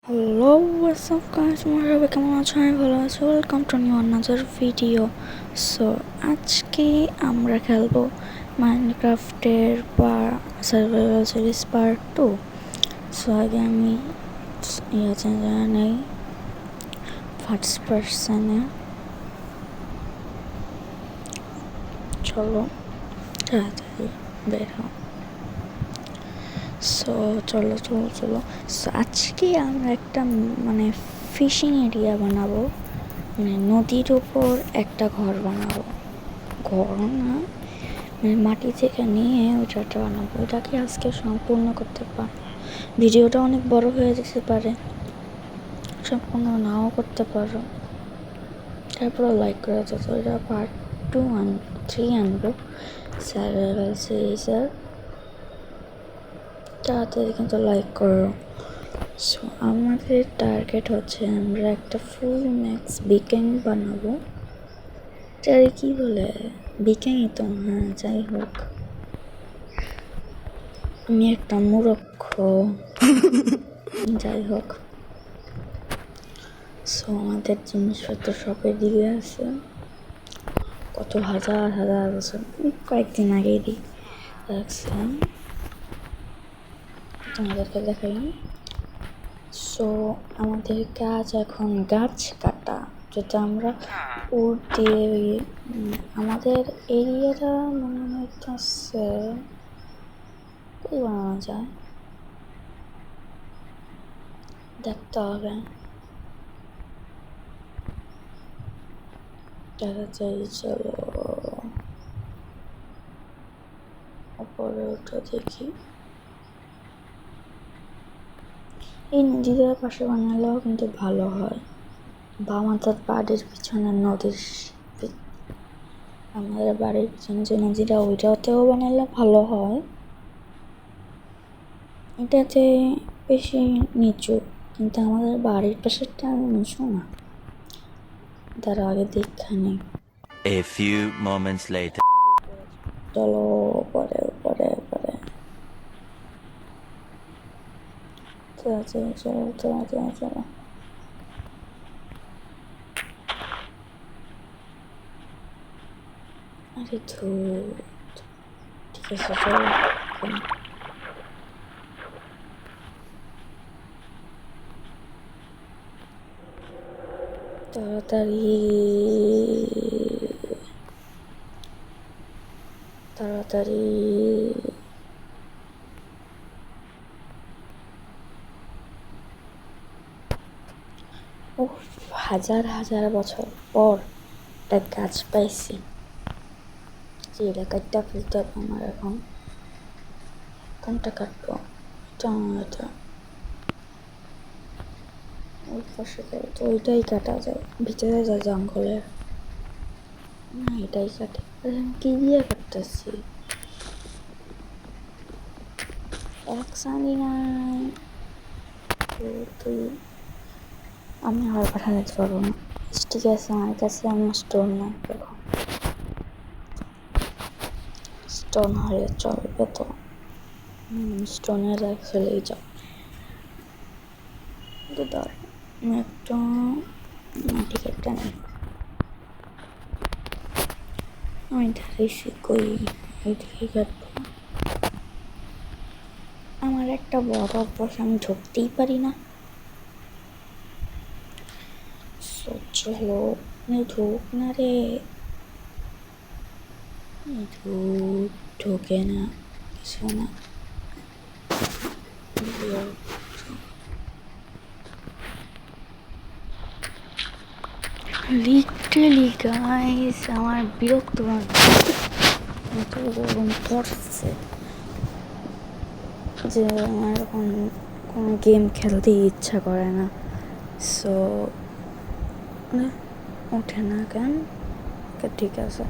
Hello WhatsApp guys, তোমরা সবাই কেমন আছো? আমি ভালো আছি। Welcome to new another video. So আজকে আমরা খেলবো মাইনক্রাফটের সার্ভাইভাল সিরিজ পার্ট 2। সো আগে আমি নেই ফার্স্ট পার্সনে। চলো তাড়াতাড়ি বের হও। চলো। সো আজকে আমরা একটা ফিশিং এরিয়া বানাবো, নদীর উপর একটা ঘর বানাবো। ঘর না, মাটি থেকে নিয়ে ওইটা বানাবো। ওইটাকে আজকে সম্পূর্ণ করতে পারবো। ভিডিওটা অনেক বড় হয়ে যেতে পারে, সম্পূর্ণ নাও করতে পারো। তারপরে লাইক করে যেত। ওইটা পার্ট 2 3 আনবো সার্ভাইভাল সিরিজের। তাড়াতাড়ি কিন্তু লাইক করো। সো আমাদের টার্গেট হচ্ছে আমরা একটা ফুল ম্যাক্স বিকেং বানাবো। এটারে কি বলে? বিকেংই তো, হ্যাঁ যাই হোক। আমি একটা মূর্খ, যাই হোক। সো আমাদের জিনিসপত্র সবের দিকে আছে, কত হাজার হাজার বছর, কয়েকদিন আগেই দিই রাখছিলাম, তোমাদেরকে দেখাইলাম। সো আমাদের কাজ এখন গাছ কাটা, যেটা আমরা উড দিয়ে আমাদের এরিয়াটা মনে হইতেছে কই বানানো যায় দেখতে হবে। তাড়াতাড়ি চলো উপরে উঠে দেখি। এই নদীদের পাশে বানালেও কিন্তু ভালো হয়, বা আমাদের বাড়ির পিছনে আমাদের বাড়ির পিছনে যে নদীটা, ওইটাতেও বানালে ভালো হয়। এটাতে বেশি নিচু, কিন্তু আমাদের বাড়ির পাশেরটা নিচু না। তার আগে দেখা নেই। A few moments later. চলো উপরে উপরে উপরে, চলো। আরে ধুর, ঠিক আছে চলো। তাড়াতাড়ি ও, হাজার হাজার বছর পর একটা গাছ পাইছি, যে এলাকাটা ফেলতে হবে আমার এখন। কোনটা কাটবো? এটা ওই পাশে তো ওইটাই কাটা যায়, ভিতরে যায় জঙ্গলের না, এটাই কাটে। আমি কি দিয়ে কাটতেছি? এক সানি নাই। তুই আমি আবার পাঠাতে পারবো না। ঠিক আছে, আমার কাছে আমার স্টোন না, দেখো স্টোন হলে চলবে তো। স্টোনের এক হলেই যাও। ধর একটা মাটি কেটে নেই, আমি ধারেছি কই, এইদিকে কাটবো। আমার একটা বড় অভ্যাস, আমি ঢুকতেই পারি না। চলো ঢুক না রে, ঢোকে না কিছু না। লিটারালি গাইস, আমার বিরক্ত এত গরম পড়ছে যে আমার এখন কোনো গেম খেলতেই ইচ্ছা করে না। সো ওঠে না কেন? ঠিক আছে,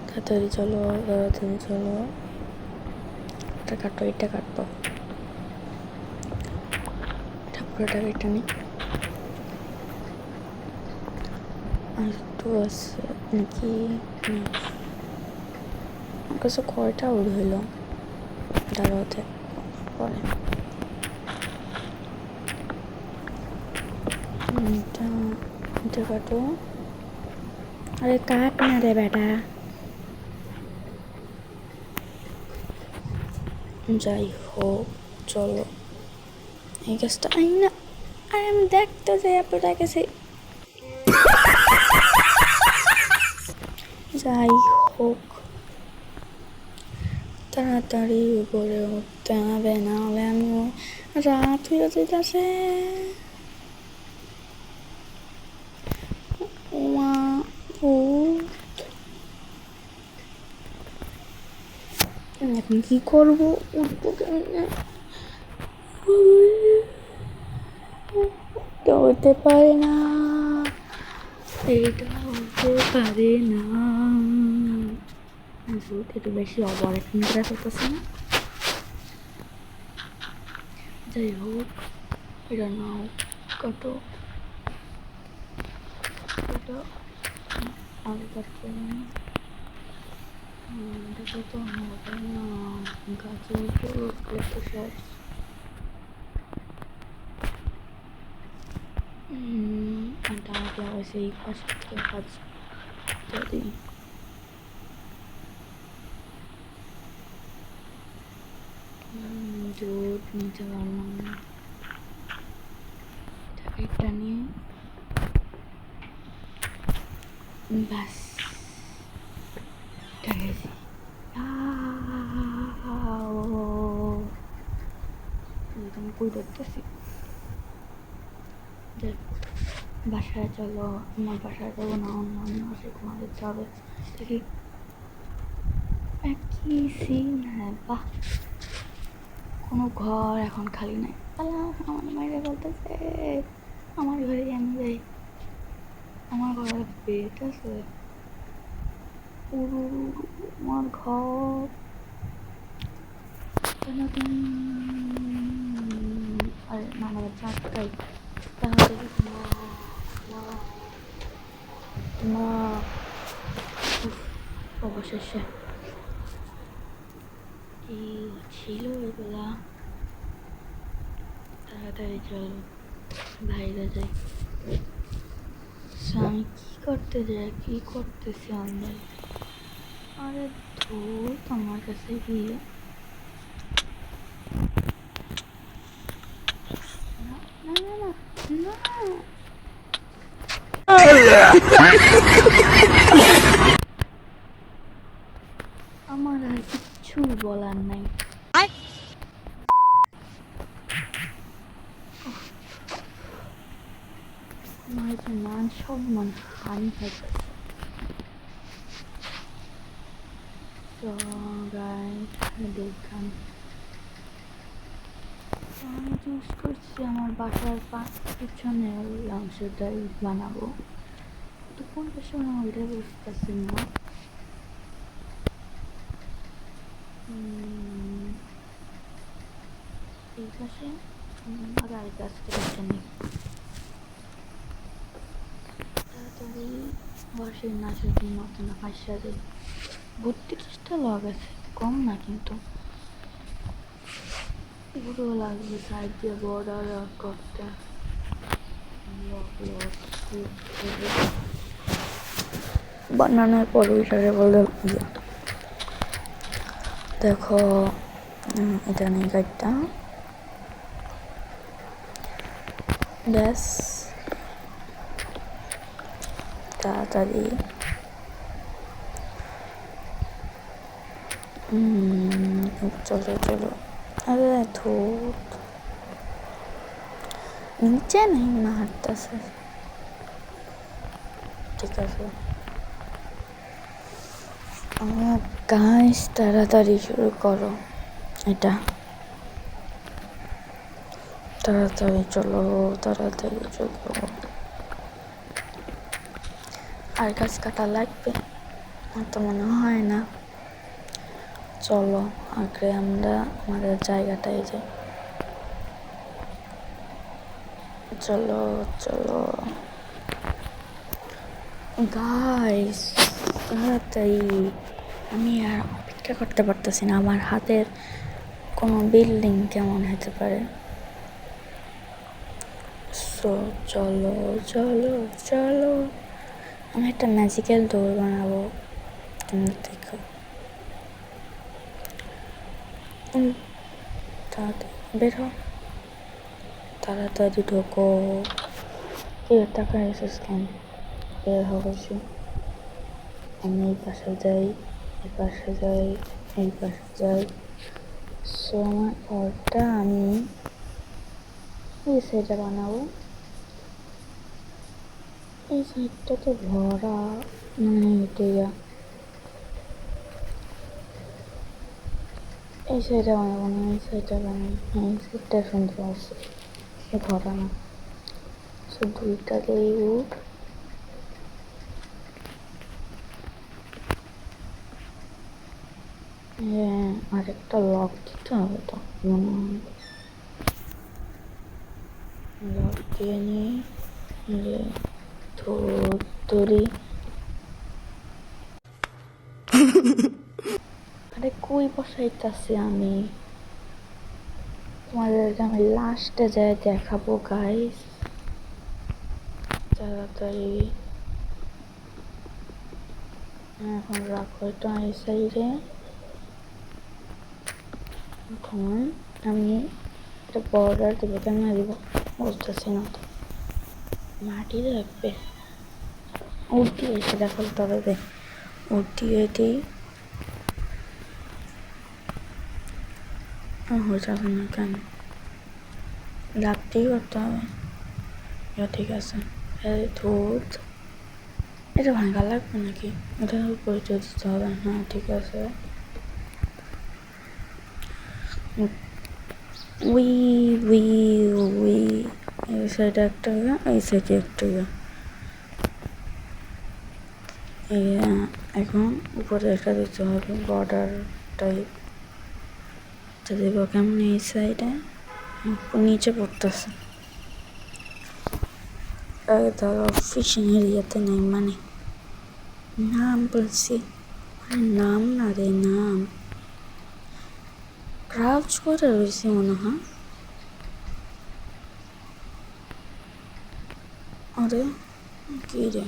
তাড়াতাড়ি চলো। এটা কাটবো, পুরোটা কেটে নিই। আর একটু আছে নাকি? আমার কাছে কয়টা উড় হইল, দাঁড়াতে পরে। এটা এটা কাটো। আরে কাট না রে বেটা। যাই হোক চলো, এই গাছটা আই না। আরে আমি দেখতে যাই আপনার কাছে। যাই হোক তাড়াতাড়ি উপরে উঠতে হবে, নাহলে আমি রাত হয়ে যেতেছে। মা এখন কি করবো, উঠবো কেমনে? উঠতে পারে না, এটা হতে পারে না। একটু বেশি অবর এখন করতেছে না। যাই হোক এটা নাও, কাটো এটা আগে কাটতে এটা তো হবে না, গাছের উপর উঠলে তো শেষ। এটা আগে আবার সেই পাশে থেকে কাজ যদি দুধ নিতে পারলাম না। এটা নিয়ে ব্যাস উঠে গেছি। আমি কই ধরতেছি। বাসায় চলো, আমার বাসায় যাবো না, অন্য অন্য আসে ঘুমা যেতে হবে। দেখি একই সিন। হ্যাঁ বাহ, কোনো ঘর এখন খালি নাই। আল্লাহ আমার মায়েরা বলতেছে আমার ঘরে আমি যাই। আমার ঘরে বেড আছে, আমার ঘর। আরে না না, চারটাই তাড়াতাড়ি মা অবশেষে কি ছিল এগুলা। তাড়াতাড়ি চলো বাইরে যাই। আমি কি করতে যাই, কি করতেছি আমি? আরে ধুর, তোমার কাছে গিয়ে না না না না আমার আর কিচ্ছু বলার নাই। আমার যে মান সম্মান হানি হয়েছে। তো গাইস দেখলাম আমি চুজ করছি আমার বাসার পিছনে ওই অংশটাই বানাবো। তো কোনটার সময় ওইটা বুঝতেছি না। এই পাশে আর আরেক গাছটা বেছে নিই। তাড়াতাড়ি বাসের নাচের মতো না হাসা যায়। 32টা লগ আছে, কম না কিন্তু। পুরো লাগবে সাইড দিয়ে বর্ডার করতে। বানানোর পর ওইটাকে বলে ইয়ে। দেখো এটা নেই গাইডটা, ব্যাস তাড়াতাড়ি চলো চলো। আরে ধুর, নিচে নেই না হাঁটতেছে। ঠিক আছে গাইস, তাড়াতাড়ি শুরু করো এটা। তাড়াতাড়ি চলো, তাড়াতাড়ি চলো। আর গাছ কাটা লাগবে তো মনে হয় না। চলো আগে আমরা আমাদের জায়গাটায় যাই। চলো চলো গাইস, তাড়াতাড়ি। আমি আর অপেক্ষা করতে পারতেছি না, আমার হাতের কোনো বিল্ডিং কেমন হতে পারে। সো চলো চলো চলো, আমি একটা ম্যাজিক্যাল ডোর বানাবো, তোমরা দেখো। তাড়াতাড়ি বের হও, তাড়াতাড়ি ঢোকো। টাকা এসেছ কেন? বের হও বলছি। আমি এই পাশে যাই, এই পাশে যাই, এই পাশে যাই। সো আমার ঘরটা আমি এই সাইডে বানাবো। এই সাইডটা তো ভরা, মানে এটা এই সাইডে বানাবো না, এই সাইডে বানাবো। হ্যাঁ, এই সাইডটা সুন্দর আছে, ভরা না। সো দুইটা দিয়ে উঠ। হ্যাঁ, আরেকটা লক দিতে হবে তো মনে হয়। লক দিয়ে নিই, ধরি। আরে কই বসাইতেছি আমি? তোমাদেরকে আমি লাস্টে যাই দেখাবো গাইস। তাড়াতাড়ি এখন রাখো এটা এই সাইডে। এখন আমি একটা বর্ডার দেবো, কেমন দিব বুঝতেছি না তো। মাটি লাগবে, উঠ দিয়ে এসে দেখো তবে উঠ দিয়ে দিই। হয়ে যাবে না কেন? লাগতেই করতে হবে। ঠিক আছে, দুধ এটা ভাঙা লাগবে নাকি? এটা পরিচয় দিতে হবে। হ্যাঁ ঠিক আছে। উই উই উই, এই সাইডে একটা ইয়ে, এই সাইডে একটা ইয়ে। এখন উপরে একটা দিতে হবে বর্ডার টাইপ। দেব কেমন এই সাইডে নিচে পড়তেছে। ধরো ফিশিং এরিয়াতে নেই, মানে নাম বলছি, নাম না রে, নাম ক্রাউচ করে রয়েছে মনে হয়। আরে কি রে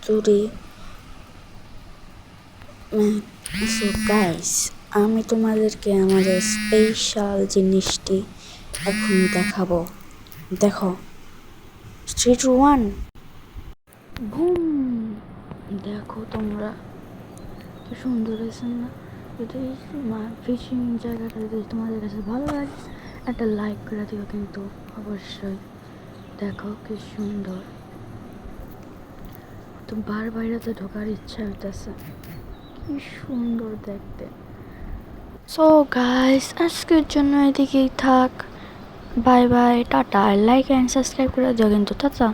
ধরি। সো গাইস, আমি তোমাদেরকে আমাদের স্পেশাল জিনিসটি এখন দেখাবো। দেখো 3 2 1 বুম। দেখো তোমরা কি সুন্দর হয়েছে না? যদি ফিশিং জায়গাটা যদি তোমাদের কাছে ভালো লাগে, একটা লাইক করে দিও কিন্তু অবশ্যই। দেখো কি সুন্দর, তো বাইরেতে ঢোকার ইচ্ছা হইতেছে, কি সুন্দর দেখতে। সো গাইস, আজকের জন্য এদিকেই থাক। Bye bye, tata. Like and subscribe করে দিও কিন্তু, টাটা।